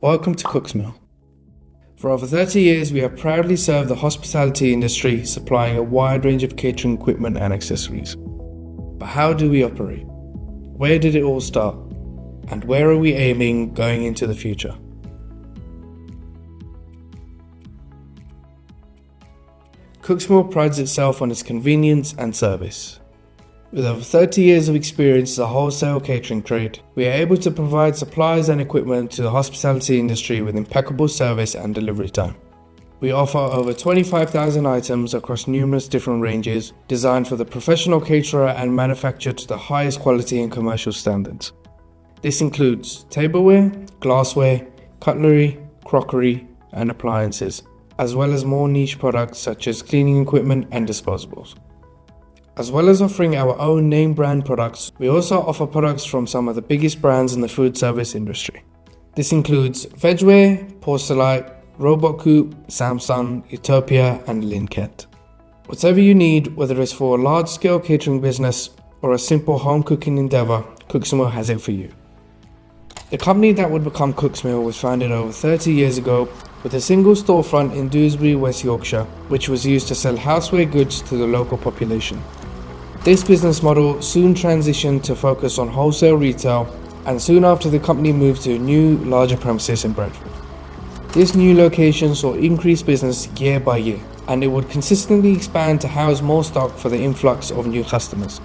Welcome to Cooksmill. For over 30 years, we have proudly served the hospitality industry, supplying a wide range of catering equipment and accessories. But how do we operate? Where did it all start? And where are we aiming going into the future? Cooksmill prides itself on its convenience and service. With over 30 years of experience in the wholesale catering trade, we are able to provide supplies and equipment to the hospitality industry with impeccable service and delivery time. We offer over 25,000 items across numerous different ranges, designed for the professional caterer and manufactured to the highest quality and commercial standards. This includes tableware, glassware, cutlery, crockery, and appliances, as well as more niche products such as cleaning equipment and disposables. As well as offering our own name brand products, we also offer products from some of the biggest brands in the food service industry. This includes Vegware, Porcelite, Robot Coop, Samsung, Utopia, and Linket. Whatever you need, whether it's for a large-scale catering business or a simple home cooking endeavor, Cooksmill has it for you. The company that would become Cooksmill was founded over 30 years ago with a single storefront in Dewsbury, West Yorkshire, which was used to sell houseware goods to the local population. This business model soon transitioned to focus on wholesale retail, and soon after the company moved to a new, larger premises in Bradford. This new location saw increased business year by year, and it would consistently expand to house more stock for the influx of new customers.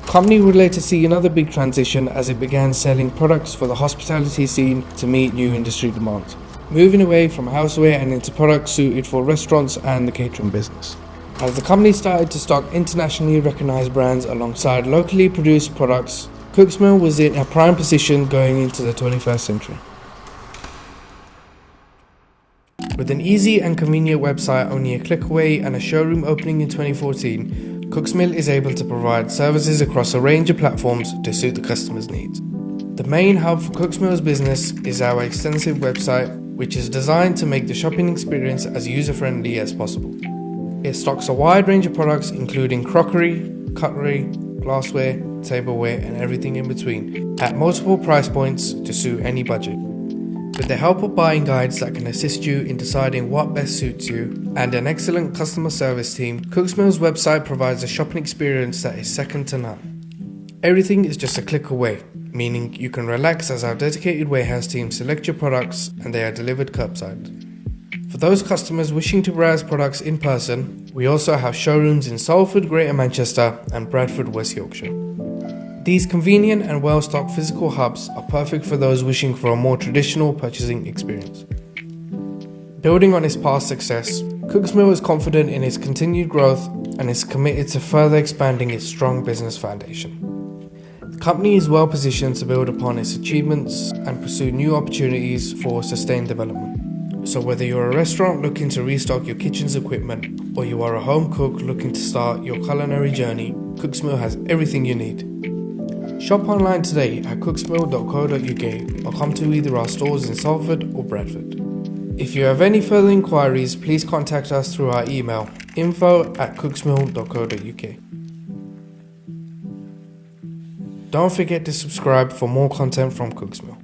The company would later see another big transition as it began selling products for the hospitality scene to meet new industry demands, moving away from houseware and into products suited for restaurants and the catering business. As the company started to stock internationally recognized brands alongside locally produced products, Cooksmill was in a prime position going into the 21st century. With an easy and convenient website only a click away and a showroom opening in 2014, Cooksmill is able to provide services across a range of platforms to suit the customer's needs. The main hub for Cooksmill's business is our extensive website, which is designed to make the shopping experience as user-friendly as possible. It stocks a wide range of products including crockery, cutlery, glassware, tableware and everything in between at multiple price points to suit any budget. With the help of buying guides that can assist you in deciding what best suits you and an excellent customer service team, Cooksmill's website provides a shopping experience that is second to none. Everything is just a click away, meaning you can relax as our dedicated warehouse team select your products and they are delivered curbside. For those customers wishing to browse products in person, we also have showrooms in Salford, Greater Manchester and Bradford, West Yorkshire. These convenient and well-stocked physical hubs are perfect for those wishing for a more traditional purchasing experience. Building on its past success, Cooksmill is confident in its continued growth and is committed to further expanding its strong business foundation. The company is well positioned to build upon its achievements and pursue new opportunities for sustained development. So whether you're a restaurant looking to restock your kitchen's equipment or you are a home cook looking to start your culinary journey, Cooksmill has everything you need. Shop online today at cooksmill.co.uk or come to either our stores in Salford or Bradford. If you have any further inquiries, please contact us through our email info@cooksmill.co.uk. Don't forget to subscribe for more content from Cooksmill.